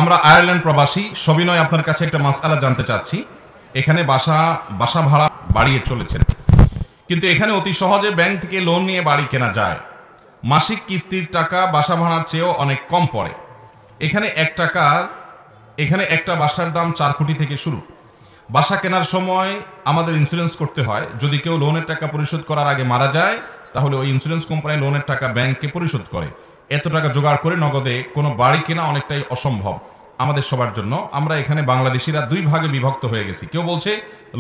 আমরা আয়ারল্যান্ড প্রবাসী সবিনয় আপনার কাছে একটা মাসআলা জানতে চাচ্ছি। এখানে বাসা ভাড়া বাড়িয়ে চলেছেন, কিন্তু এখানে অতি সহজে ব্যাংক থেকে লোন নিয়ে বাড়ি কেনা যায়। মাসিক কিস্তির টাকা বাসা ভাড়ার চেয়েও অনেক কম পড়ে। এখানে একটা বাসার দাম 4 কোটি থেকে শুরু। বাসা কেনার সময় আমাদের ইন্স্যুরেন্স করতে হয়। যদি কেউ লোনের টাকা পরিশোধ করার আগে মারা যায়, তাহলে ওই ইন্স্যুরেন্স কোম্পানি লোনের টাকা ব্যাংককে পরিশোধ করে। এত টাকা জোগাড় করে নগদে কোনো বাড়ি কেনা অনেকটাই অসম্ভব আমাদের সবার জন্য। আমরা এখানে বাংলাদেশিরা 2 ভাগে বিভক্ত হয়ে গেছি। কেউ বলছে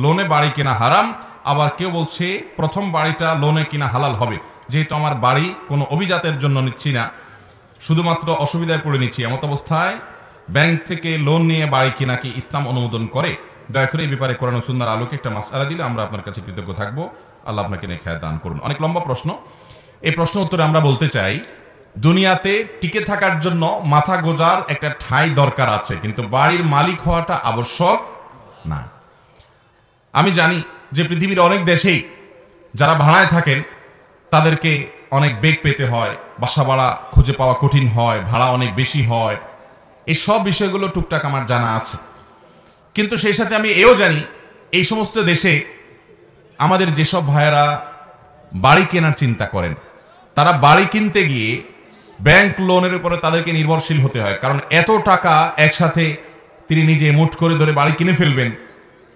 লোনে বাড়ি কেনা হারাম, আবার কেউ বলছে প্রথম বাড়িটা লোনে কিনা হালাল হবে, যেহেতু আমার বাড়ি কোনো অভিজাতের জন্য নিচ্ছি না, শুধুমাত্র অসুবিধায় পড়ে নিচ্ছি। এমত অবস্থায় ব্যাংক থেকে লোন নিয়ে বাড়ি কিনা কি ইসলাম অনুমোদন করে? দয়া করে এই ব্যাপারে কোরআন ও সুন্নাহর আলোকে একটা মাসআলা দিলে আমরা আপনার কাছে কৃতজ্ঞ থাকবো। আল্লাহ আপনাকে নেখায়াত দান করুন। অনেক লম্বা প্রশ্ন। এই প্রশ্ন উত্তরে আমরা বলতে চাই, দুনিয়াতে টিকে থাকার জন্য মাথা গোজার একটা ঠাঁই দরকার আছে, কিন্তু বাড়ির মালিক হওয়াটা আবশ্যক না। আমি জানি যে পৃথিবীর অনেক দেশেই যারা ভাড়ায় থাকেন তাদেরকে অনেক বেগ পেতে হয়, বাসা ভাড়া খুঁজে পাওয়া কঠিন হয়, ভাড়া অনেক বেশি হয়। এই সব বিষয়গুলো টুকটাক আমার জানা আছে, কিন্তু সেই সাথে আমি এও জানি এই সমস্ত দেশে আমাদের যেসব ভাইয়েরা বাড়ি কেনার চিন্তা করেন, তারা বাড়ি কিনতে গিয়ে ব্যাংক লোনের উপরে তাদেরকে নির্ভরশীল হতে হয়। কারণ এত টাকা একসাথে তিনি নিজে মুঠ করে ধরে বাড়ি কিনে ফেলবেন,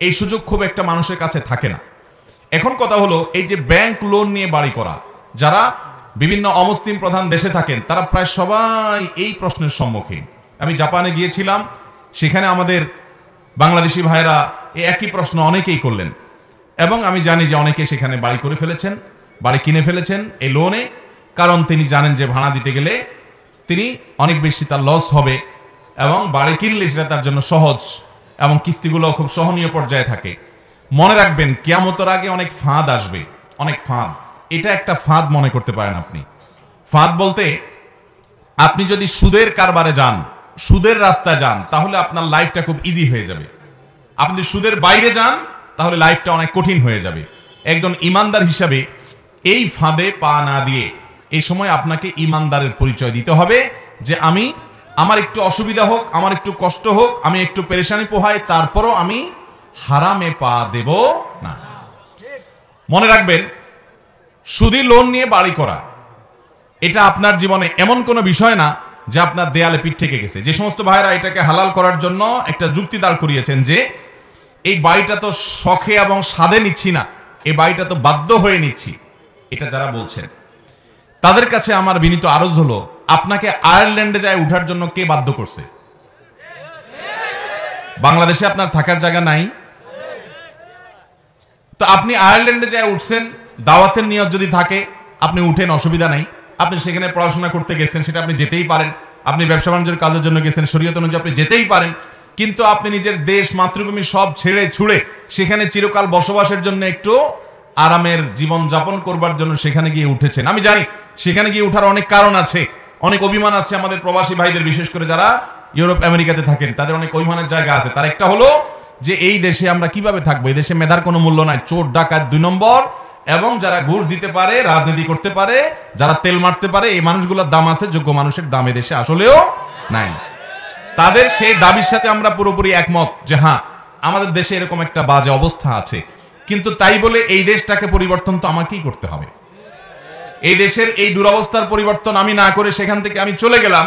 এই সুযোগ খুব একটা মানুষের কাছে থাকে না। এখন কথা হলো, এই যে ব্যাংক লোন নিয়ে বাড়ি করা, যারা বিভিন্ন অমুসলিম প্রধান দেশে থাকেন তারা প্রায় সবাই এই প্রশ্নের সম্মুখীন। আমি জাপানে গিয়েছিলাম, সেখানে আমাদের বাংলাদেশি ভাইরা এই একই প্রশ্ন অনেকেই করলেন, এবং আমি জানি যে অনেকে সেখানে বাড়ি করে ফেলেছেন, বাড়ি কিনে ফেলেছেন এই লোনে। কারণ তিনি জানেন যে ভাড়া দিতে গেলে তিনি অনেক বেশি তার লস হবে, এবং বাড়ি কিনলে সেটা তার জন্য সহজ, এবং কিস্তিগুলো খুব সহনীয় পর্যায়ে থাকে। মনে রাখবেন, কিয়ামতের আগে অনেক ফাঁদ আসবে, অনেক ফাঁদ। এটা একটা ফাঁদ মনে করতে পারেন আপনি। ফাঁদ বলতে, আপনি যদি সুদের কারবারে যান, সুদের রাস্তায় যান, তাহলে আপনার লাইফটা খুব ইজি হয়ে যাবে। আপনি যদি সুদের বাইরে যান, তাহলে লাইফটা অনেক কঠিন হয়ে যাবে। একজন ইমানদার হিসাবে এই ফাঁদে পা না দিয়ে এই সময় আপনাকে ইমানদারের পরিচয় দিতে হবে যে আমার একটু অসুবিধা হোক, আমার একটু কষ্ট হোক, আমি একটু পেরেশানি পোহাই, তারপরও আমি হারামে পা দেব না। মনে রাখবেন, সুদি লোন নিয়ে বাড়ি করা এটা আপনার জীবনে এমন কোনো বিষয় না যে আপনার দেয়ালে পিঠ থেকে গেছে। যে সমস্ত ভাইরা এটাকে হালাল করার জন্য একটা যুক্তি দাঁড় করিয়েছেন যে এই বাড়িটা তো শখে এবং স্বাদে নিচ্ছি না, এই বাড়িটা তো বাধ্য হয়ে নিচ্ছি, এটা যারা বলছেন তাদের কাছে আমার বিনীত আরজ হলো, আপনাকে আয়ারল্যান্ডে যায় উঠার জন্য কে বাধ্য করছে? বাংলাদেশে আপনার থাকার জায়গা নাই, তো আপনি আয়ারল্যান্ডে যায় উঠছেন, দাওয়াতের নিয়ত যদি থাকে আপনি উঠেন, অসুবিধা নাই। আপনি সেখানে পড়াশোনা করতে গেছেন, সেটা আপনি যেতেই পারেন। আপনি ব্যবসা বাণিজ্যের কাজের জন্য গেছেন, শরীয়ত অনুযায়ী আপনি যেতেই পারেন। কিন্তু আপনি নিজের দেশ, মাতৃভূমি সব ছেড়ে ছুড়ে সেখানে চিরকাল বসবাসের জন্য, একটু আরামের জীবন যাপন করবার জন্য সেখানে গিয়ে উঠেছেন। আমি জানি সেখানে গিয়ে উঠার অনেক কারণ আছে, অনেক অভিমান আছে আমাদের প্রবাসী ভাইদের, বিশেষ করে যারা ইউরোপ আমেরিকাতে থাকেন তাদের অনেক অভিমানের জায়গা আছে। তার একটা হলো যে এই দেশে আমরা কিভাবে থাকবো, এই দেশে মেধার কোনো মূল্য নাই, চোর ডাকাত 2 নম্বর, এবং যারা ঘুষ দিতে পারে, রাজনীতি করতে পারে, যারা তেল মারতে পারে, এই মানুষগুলোর দাম আছে, যোগ্য মানুষের দাম এ দেশে আসলেও নাই। তাদের সেই দাবির সাথে আমরা পুরোপুরি একমত যে হ্যাঁ, আমাদের দেশে এরকম একটা বাজে অবস্থা আছে, কিন্তু তাই বলে এই দেশটাকে পরিবর্তন তো আমাকেই করতে হবে। এই দেশের এই দুরবস্থার পরিবর্তন আমি না করে সেখান থেকে আমি চলে গেলাম,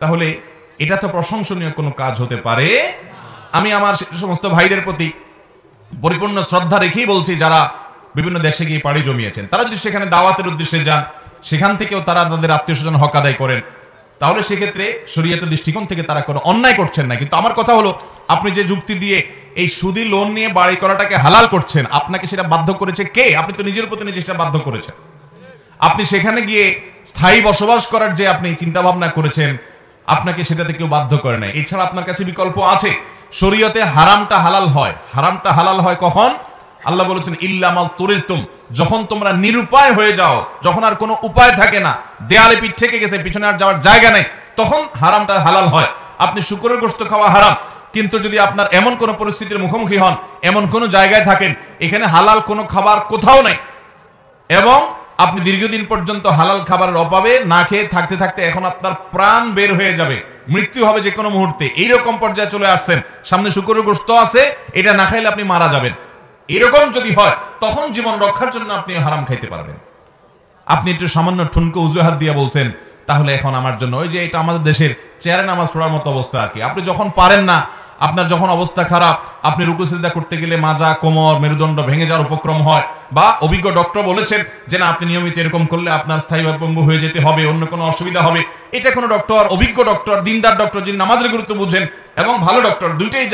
তাহলে এটা তো প্রশংসনীয় কোনো কাজ হতে পারে। আমি আমার সমস্ত ভাইদের প্রতি পরিপূর্ণ শ্রদ্ধা রেখেই বলছি, যারা বিভিন্ন দেশে গিয়ে পাড়ি জমিয়েছেন, তারা যদি সেখানে দাওয়াতের উদ্দেশ্যে যান, সেখান থেকেও তারা তাদের আত্মীয় স্বজন হক আদায় করেন, তাহলে সেক্ষেত্রে শরীয়তের দৃষ্টিকোণ থেকে তারা কোনো অন্যায় করছেন না। কিন্তু আমার কথা হলো, আপনি যে যুক্তি দিয়ে এই সুদি লোন নিয়ে বাড়ি করাটাকে হালাল করছেন, আপনাকে সেটা বাধ্য করেছে কে? আপনি তো নিজের প্রতি নিজে সেটা বাধ্য করেছেন। আপনি সেখানে গিয়ে স্থায়ী বসবাস করার যে আপনি চিন্তা ভাবনা করেছেন, আপনাকে সেটাতে কেউ বাধ্য করে নাই। এছাড়া আপনার কাছে বিকল্প আছে। শরীয়তে হারামটা হালাল হয়। হারামটা হালাল হয় কখন? আল্লাহ বলেছেন ইল্লা মা তুরিতুম, যখন তোমরা নিরুপায় হয়ে যাও, যখন আর কোনো উপায় থাকে না, দেয়ালে পিঠ থেকে গেছে, পিছনে আর যাওয়ার জায়গা নেই, তখন হারামটা হালাল হয়। আপনি শুকরের গোশত খাওয়া হারাম, কিন্তু যদি আপনার এমন কোনো পরিস্থিতির মুখোমুখি হন, এমন কোনো জায়গায় থাকেন এখানে হালাল কোনো খাবার কোথাও নাই, এবং আপনি দীর্ঘদিন পর্যন্ত হালাল খাবারের অভাবে না খেয়ে থাকতে থাকতে এখন আপনার প্রাণ বের হয়ে যাবে, মৃত্যু হবে যে কোনো মুহূর্তে, এইরকম পর্যায়ে চলে আসছেন, সামনে শুকরের গোশত আছে, এটা না খাইলে আপনি মারা যাবেন, এরকম যদি হয় তখন জীবন রক্ষার জন্য আপনি হারাম খাইতে পারবেন। আপনি একটু সামান্য ঠুনকো অজুহাত দিয়ে বলছেন তাহলে এখন আমার জন্য, ওই যে এটা আমাদের দেশের চেয়ারে নামাজ পড়ার মতো অবস্থা আর কি। আপনি যখন পারেন না, আপনার যখন অবস্থা খারাপ, আপনি রুকু সিজদা করতে গেলে মাজা, কোমর, মেরুদণ্ড ভেঙে যাওয়ার উপক্রম হয়, বা অভিজ্ঞ ডক্টর বলেছেন যে না আপনি নিয়মিত এরকম করলে আপনার স্থায়ীভাবে পঙ্গু হয়ে যেতে হবে, অন্য কোনো অসুবিধা হবে, এটা কোনো ডক্টর, অভিজ্ঞ ডক্টর, দিনদার ডক্টর, যিনি নামাজের গুরুত্ব বুঝেন, এবং ভালো ডক্টর, দুইটাই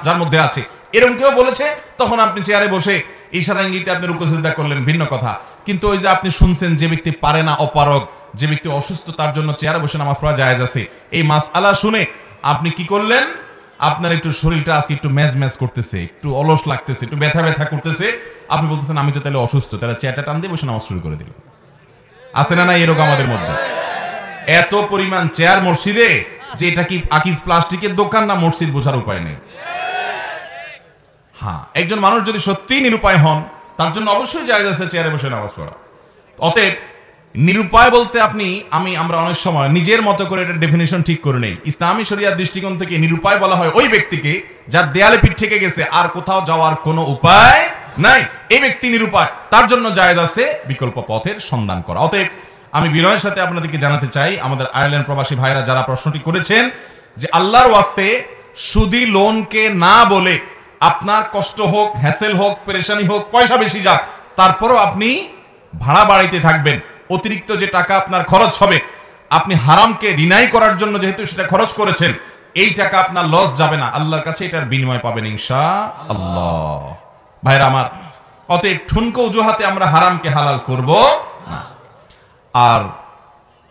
যার মধ্যে আছে, এরকম কেউ বলেছে, তখন আপনি চেয়ারে বসে ইশারা ইঙ্গিতে আপনি রুকু সিজদা করলেন, ভিন্ন কথা। কিন্তু ওই যে আপনি শুনছেন যে ব্যক্তি পারে না, অপারগ, যে ব্যক্তি অসুস্থ, তার জন্য চেয়ারে বসে নামাজ পড়া জায়েজ আছে, এই মাসআলা শুনে আপনি কি করলেন? আপনার একটু শরীরটা আজকে একটু ম্যাজ করতেছে, একটু অলস লাগতেছে, একটু ব্যথা করতেছে, আপনি বলতেছেন আমি তো তাহলে অসুস্থ, তাহলে চেয়ারটা টান দিয়ে বসে নামাজ শুরু করে দিল। আছে না না এরকম আমাদের মধ্যে? এত পরিমাণ চেয়ার মসজিদে যে এটা কি আকিজ প্লাস্টিকের দোকান না মসজিদ বোঝার উপায় নেই। হ্যাঁ, একজন মানুষ যদি সত্যিই নিরুপায় হন, তার জন্য অবশ্যই জায়েজ আছে চেয়ারে বসে নামাজ পড়া। অতএব নিরুপায় বলতে আমরা অনেক সময় নিজের মতো করে এটা ডেফিনিশন ঠিক করে নেই। ইসলামী শরিয়ার দৃষ্টিকোণ থেকে নিরুপায় বলা হয় ওই ব্যক্তিকে যার দেয়ালে পিঠ থেকে গেছে, আর কোথাও যাওয়ার কোনো উপায় নাই, এই ব্যক্তি নিরুপায়, তার জন্য জায়েজ আছে বিকল্প পথের সন্ধান করা। অতএব আমি বিনয়ের সাথে আপনাদেরকে জানাতে চাই, আমাদের আয়ারল্যান্ড প্রবাসী ভাইরা যারা প্রশ্নটি করেছেন, যে আল্লাহর ওয়াস্তে সুদি লোনকে না বলে আপনার কষ্ট হোক, হ্যাসেল হোক, পেরেশানি হোক, পয়সা বেশি যাক, তারপরও আপনি ভাড়া বাড়িতে থাকবেন, অতিরিক্ত যে টাকা আপনার খরচ হবে, আপনি হারামকে ডিনাই করার জন্য যেহেতু সেটা খরচ করেছেন, এই টাকা আপনার লস যাবে না, আল্লাহর কাছে এটার বিনিময় পাবেন ইনশাআল্লাহ। ভাইরা আমার, অতএব ঠুনকো অজুহাতে আমরা হারামকে হালাল করব না। আর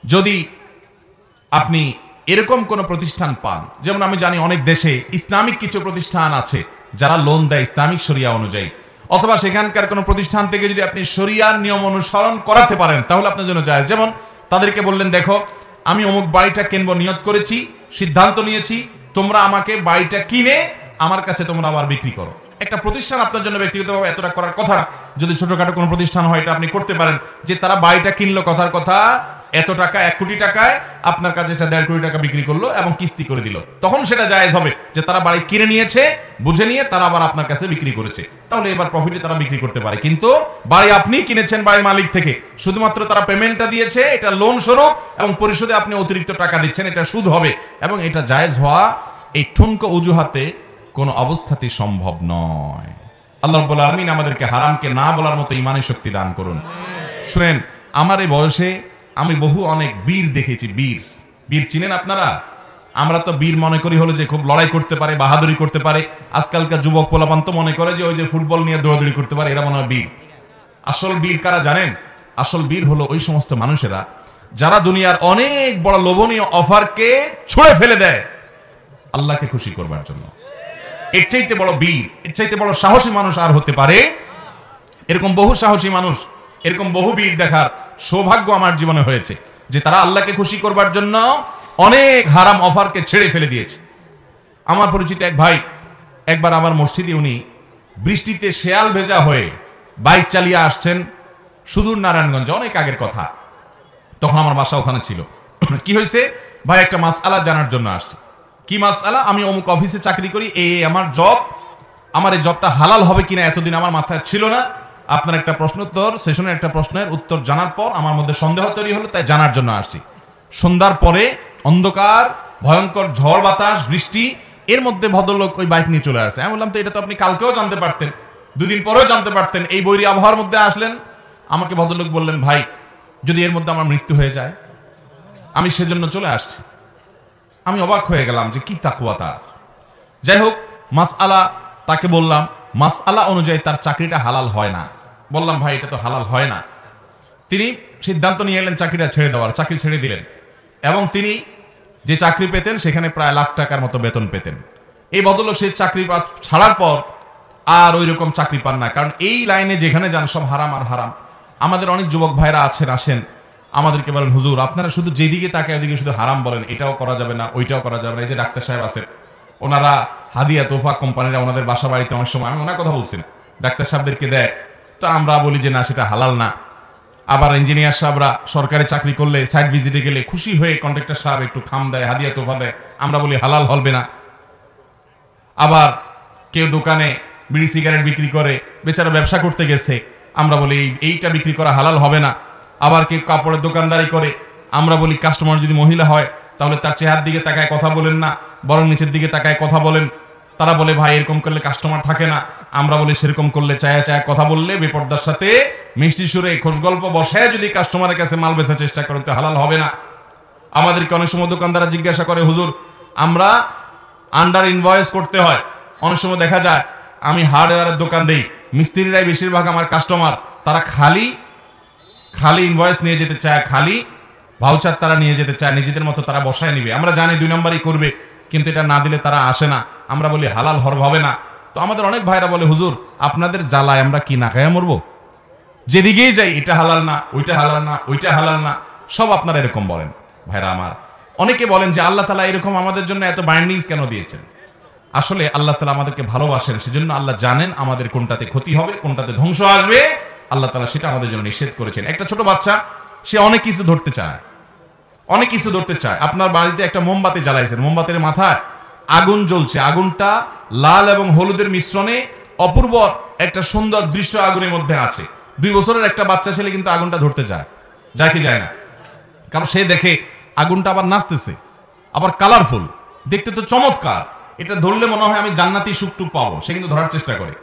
যদি আপনি এরকম কোন প্রতিষ্ঠান পান, যেমন আমি জানি অনেক দেশে ইসলামিক কিছু প্রতিষ্ঠান আছে যারা লোন দেয় ইসলামিক শরিয়া অনুযায়ী, অথবা সেখানকার কোন প্রতিষ্ঠান থেকে যদি আপনি শরিয়ার নিয়ম অনুসরণ করাতে পারেন তাহলে আপনার জন্য জায়েজ। যেমন তাদেরকে বললেন, দেখো আমি অমুক বাড়িটা কিনবো নিয়ত করেছি, সিদ্ধান্ত নিয়েছি, তোমরা আমাকে বাড়িটা কিনে আমার কাছে তোমরা আবার বিক্রি করো। একটা প্রতিষ্ঠান আপনার জন্য ব্যক্তিগতভাবে এতটা করার কথা, যদি ছোটখাটো কোনো প্রতিষ্ঠান হয় এটা আপনি করতে পারেন, যে তারা বাড়িটা কিনলো কথার কথা এত টাকা, 1 কোটি টাকায় আপনার কাছে এটা 1.5 কোটি টাকা বিক্রি করলো এবং কিস্তি করে দিল, তখন সেটা জায়েজ হবে যে তারা বাড়ি কিনে নিয়েছে, বুঝে নিয়ে তারা আবার আপনার কাছে বিক্রি করেছে, তাহলে এবার প্রফিটে তারা বিক্রি করতে পারে। কিন্তু বাড়ি আপনি কিনেছেন বাড়ির মালিক থেকে, শুধুমাত্র তারা পেমেন্টটা দিয়েছে, এটা লোন স্বরূপ, এবং পরিশোধে আপনি অতিরিক্ত টাকা দিচ্ছেন, এটা সুদ হবে, এবং এটা জায়েজ হওয়া এই ঠুনকো অজুহাতে কোনো অবস্থাতেই সম্ভব নয়। আল্লাহ রাব্বুল আলামিন আমাদেরকে হারামকে না বলার মতো ঈমানের শক্তি দান করুন। শুনেন, আমার এই বয়সে আমি অনেক বীর দেখেছি। বীর চিনেন আপনারা? আমরা তো বীর মনে করি হলো যে খুব লড়াই করতে পারে, বাহাদুরি করতে পারে। আজকালকার যুবক পোলাপান তো মনে করে যে ওই যে ফুটবল নিয়ে দৌড়াদৌড়ি করতে পারে, এরা মনে হয় বীর। আসল বীর কারা জানেন? আসল বীর হলো ওই সমস্ত মানুষেরা যারা দুনিয়ার অনেক বড় লোভনীয় অফারকে ছুঁড়ে ফেলে দেয় আল্লাহকে খুশি করবার জন্য। এর চাইতে বড় বীর, এর চাইতে বড় সাহসী মানুষ আর হতে পারে? এরকম বহু সাহসী মানুষ, এরকম বহু বীর দেখার সৌভাগ্য আমার জীবনে হয়েছে, যে তারা আল্লাহকে খুশি করবার জন্য অনেক হারাম অফারকে ছেড়ে ফেলে দিয়েছে। আমার পরিচিত এক ভাই একবার আমার মসজিদে, উনি বৃষ্টিতে শেয়াল ভেজা হয়ে বাইক চালিয়ে আসছেন সুদূর নারায়ণগঞ্জে, অনেক আগের কথা, তখন আমার বাসা ওখানে ছিল। কি হয়েছে? ভাই একটা মাসআলা জানার জন্য আসছে। কি মাসআলা? আমি অমুক অফিসে চাকরি করি, এই আমার জব, আমার এই জবটা হালাল হবে কিনা এতদিন আমার মাথায় ছিল না। আপনার একটা প্রশ্নোত্তর সেশনের একটা প্রশ্নের উত্তর জানার পর আমার মধ্যে সন্দেহ তৈরি হলো, তাই জানার জন্য আসছি। সন্ধ্যার পরে অন্ধকার, ভয়ঙ্কর ঝড় বাতাস, বৃষ্টি, এর মধ্যে ভদ্রলোক ওই বাইক নিয়ে চলে আসছে। আমি বললাম তো এটা তো আপনি কালকেও জানতে পারতেন, 2 দিন পরেও জানতে পারতেন, এই বৈরী আবহাওয়ার মধ্যে আসলেন। আমাকে ভদ্রলোক বললেন, ভাই যদি এর মধ্যে আমার মৃত্যু হয়ে যায়, আমি সেজন্য চলে আসছি। আমি অবাক হয়ে গেলাম যে কি তাকওয়া তার। যাই হোক, মাসআলা তাকে বললাম, মাসআলা অনুযায়ী তার চাকরিটা হালাল হয় না। বললাম ভাই এটা তো হালাল হয় না। তিনি সিদ্ধান্ত নিয়ে এলেন চাকরিটা ছেড়ে দেওয়ার, চাকরি ছেড়ে দিলেন, এবং তিনি যে চাকরি পেতেন সেখানে প্রায় লাখ টাকার মতো বেতন পেতেন। এই ভদ্রলোক সেই চাকরি ছাড়ার পর আর ওই রকম চাকরি পান না, কারণ এই লাইনে যেখানে যান সব হারাম আর হারাম। আমাদের অনেক যুবক ভাইরা আসেন আমাদেরকে বলেন, হুজুর আপনারা শুধু যেদিকে তাকায় ওদিকে শুধু হারাম বলেন, এটাও করা যাবে না, ওইটাও করা যাবে না। এই যে ডাক্তার সাহেব আছেন, ওনারা হাদিয়া তোফা কোম্পানিরা ওনাদের বাসা বাড়িতে অনেক সময়, আমি ওনার কথা বলছি না, ডাক্তার সাহেবদেরকে দেয়, তো আমরা বলি যে না সেটা হালাল না। আবার ইঞ্জিনিয়ার সাহেবরা সরকারি চাকরি করলে সাইট ভিজিটে গেলে খুশি হয়ে কন্ট্রাক্টর সাহেব একটু খাম দেয়, হাদিয়া তোফা দেয়, আমরা বলি হালাল হবে না। আবার কেউ দোকানে বিড়ি সিগারেট বিক্রি করে, বেচারা ব্যবসা করতে গেছে, আমরা বলি এইটা বিক্রি করা হালাল হবে না। আবার কেউ কাপড়ের দোকানদারি করে, আমরা বলি কাস্টমার যদি মহিলা হয় তাহলে তার চেহারার দিকে তাকায় কথা বলেন না, বরং নিচের দিকে তাকায় কথা বলেন। তারা বলে ভাই এরকম করলে কাস্টমার থাকে না, আমরা বলি সেরকম করলে চায়া চায়া কথা বললে বেপরদার সাথে মিষ্টি সুরে খোশ গল্প বসায় যদি কাস্টমারের কাছে মাল বেচার চেষ্টা করেন তো হালাল হবে না। আমাদেরকে অনেক সময় দোকানদাররা জিজ্ঞাসা করে, হুজুর আমরা আন্ডার ইনভয়েস করতে হয়। অনেক সময় দেখা যায় আমি হার্ডওয়্যারের দোকান দেই, মিস্ত্রিরাই বেশিরভাগ আমার কাস্টমার, তারা খালি ইনভয়েস নিয়ে যেতে চায়, খালি ভাউচার তারা নিয়ে যেতে চায়, নিজেদের মতো তারা বসায় নিবে। আমরা জানি 2 নম্বরই করবে, কিন্তু এটা না দিলে তারা আসে না। আমরা বলি হালাল হবে না। তো আমাদের অনেক ভাইরা বলে, হুজুর আপনাদের জ্বালায় আমরা কি না খাইয়া মরবো? যেদিকেই যাই এটা হালাল না, ওইটা হালাল না, ওইটা হালাল না, সব আপনারা এরকম বলেন। ভাইরা আমার, অনেকে বলেন যে আল্লাহ তাআলা এরকম আমাদের জন্য এত বাইন্ডিংস কেন দিয়েছেন? আসলে আল্লাহ তাআলা আমাদেরকে ভালোবাসেন, সেজন্য আল্লাহ জানেন আমাদের কোনটাতে ক্ষতি হবে, কোনটাতে ধ্বংস আসবে। আল্লাহ তাআলা সেটা আমাদের জন্য নিষেধ করেছেন। একটা ছোট বাচ্চা, সে অনেক কিছু ধরতে চায়, অনেক কিছু ধরতে চায়। আপনার বাড়িতে একটা মোমবাতি জ্বালাইছেন, মোমবাতির মাথায় আগুন জ্বলছে, আগুনটা লাল এবং হলুদের মিশ্রণে অপূর্ব একটা সুন্দর দৃশ্য আগুনের মধ্যে আছে। 2 বছরের একটা বাচ্চা ছেলে কিন্তু আগুনটা ধরতে যায় কি যায় না? কারণ সে দেখে আগুনটা আবার নাচতেছে, আবার কালারফুল, দেখতে তো চমৎকার, এটা ধরলে মনে হয় আমি জান্নাতি সুখটুক পাবো, সে কিন্তু ধরার চেষ্টা করে।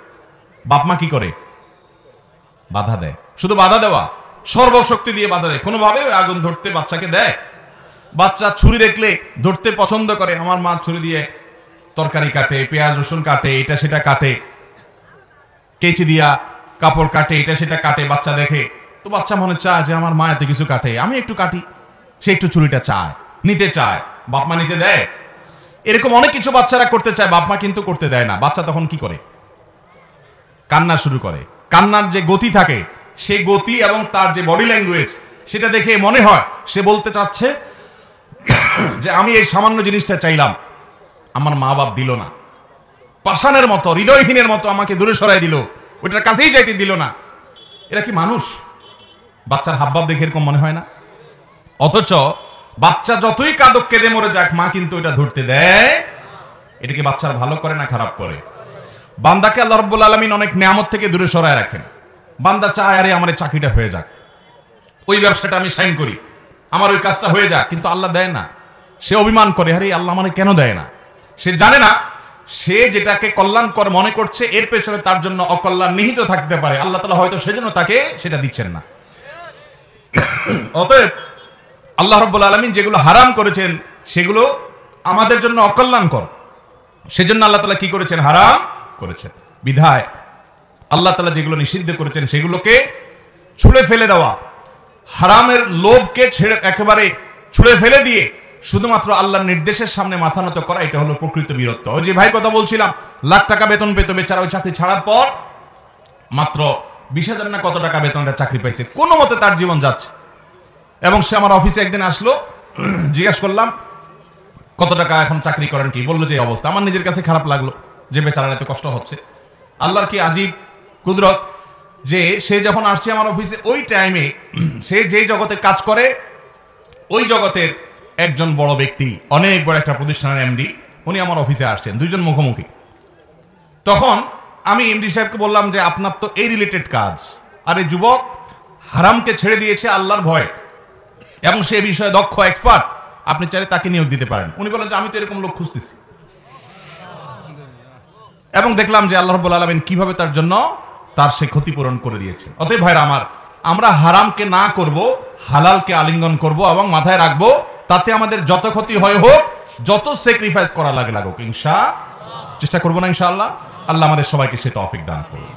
বাপ মা কি করে? বাধা দেয়। শুধু বাধা দেওয়া, সর্বশক্তি দিয়ে বাধা দেয়। কোনোভাবে আগুন ধরতে বাচ্চাকে দেয়? বাচ্চা ছুরি দেখলে ধরতে পছন্দ করে। আমার মা ছুরি দিয়ে তরকারি কাটে, পেঁয়াজ রসুন কাটে, এটা সেটা কাটে, কেচি দিয়া কাপড় কাটে, এটা সেটা কাটে, বাচ্চা দেখে। তো বাচ্চা মনে চায় যে আমার মা এত কিছু কাটে, আমি একটু কাটি। সে একটু ছুরিটা চায়, নিতে চায়, বাপ মা নিতে দেয়। এরকম অনেক কিছু বাচ্চারা করতে চায়, বাপ মা কিন্তু করতে দেয় না। বাচ্চা তখন কি করে? কান্না শুরু করে। কান্নার যে গতি থাকে, সেই গতি এবং তার যে বডি ল্যাঙ্গুয়েজ, সেটা দেখে মনে হয় সে বলতে চাচ্ছে যে আমি এই সামান্য জিনিসটা চাইলাম, আমার মা বাপ দিল না, পাষাণের মতো, হৃদয়হীনের মতো আমাকে দূরে সরাই দিল, ওইটার কাছেই যাইতে দিল না। এরা কি মানুষ? বাচ্চার হাবভাব দেখে এরকম মনে হয় না? অথচ বাচ্চা যতই কাঁদক কেঁদে মরে যাক, মা কিন্তু এটা ধরতে দেয়। এটা কি বাচ্চার ভালো করে না খারাপ করে? বান্দাকে আল্লাহ রাব্বুল আলামিন অনেক নিয়ামত থেকে দূরে সরায় রাখেন। বান্দা চায় আরে আমার এই চাকরিটা হয়ে যাক, ওই ব্যবসাটা আমি সাইন করি, আমার ওই কাজটা হয়ে যাক, কিন্তু আল্লাহ দেয় না। সে অভিমান করে, আরে আল্লাহ মানে কেন দেয় না? সে জানে না সে যেটাকে কল্যাণকর মনে করছে এর পেছনে তার জন্য অকল্যাণ নিহিত থাকতে পারে। আল্লাহ তাআলা হয়তো সেজন্য তাকে সেটা দিচ্ছেন না। অতএব আল্লাহ রাব্বুল আলামিন যেগুলো হারাম করেছেন সেগুলো আমাদের জন্য অকল্যাণকর, সেজন্য আল্লাহ তাআলা কি করেছেন? হারাম করেছেন। বিধায় আল্লাহ তাআলা যেগুলো নিষিদ্ধ করেছেন সেগুলোকে ছুঁড়ে ফেলে দেওয়া, হারামের লোভকে ছেড়ে একেবারে ছুঁড়ে ফেলে দিয়ে শুধুমাত্র আল্লাহর নির্দেশের সামনে মাথা নত করা, এটা হলো প্রকৃত বীরত্ব। ওই যে ভাই কথা বলছিলাম, লাখ টাকা বেতন পেত, বেচারা ওই চাকরি ছাড়ার পর মাত্র 20,000 না কত টাকা বেতনটা চাকরি পাইছে, কোনো মতে তার জীবন যাচ্ছে। এবং সে আমার অফিসে একদিন আসলো, জিজ্ঞাসা করলাম কত টাকা এখন চাকরি করেন, কি বললো যে অবস্থা। আমার নিজের কাছে খারাপ লাগলো যে বেচারার এত কষ্ট হচ্ছে। আল্লাহর কি আজীব কুদরত যে সে যখন আসছে আমার অফিসে, ওই টাইমে সে যে জগতে কাজ করে ওই জগতের একজন বড় ব্যক্তি, অনেক বড় একটা প্রতিষ্ঠানের এমডি, উনি আমার অফিসে আসছেন, 2 জন মুখোমুখি। তখন আমি এমডি সাহেবকে বললাম যে আপনার তো এই রিলেটেড কাজ, আর এই যুবক হারামকে ছেড়ে দিয়েছে আল্লাহর ভয় এবং সে বিষয়ে দক্ষ এক্সপার্ট, আপনি চাইলে তাকে নিয়োগ দিতে পারেন। উনি বলেন যে আমি তো এরকম লোক খুঁজতেছি। এবং দেখলাম যে আল্লাহ রাব্বুল আলামিন কিভাবে তার জন্য তার সে ক্ষতিপূরণ করে দিয়েছে। অতএব ভাইরা আমার, আমরা হারামকে না করব, হালালকে আলিঙ্গন করব এবং মাথায় রাখবো তাতে আমাদের যত ক্ষতি হয় হোক, যত স্যাক্রিফাইস করা লাগে লাগুক, চেষ্টা করবো না ইনশাআল্লাহ। আল্লাহ আমাদের সবাইকে সে তৌফিক দান করুন।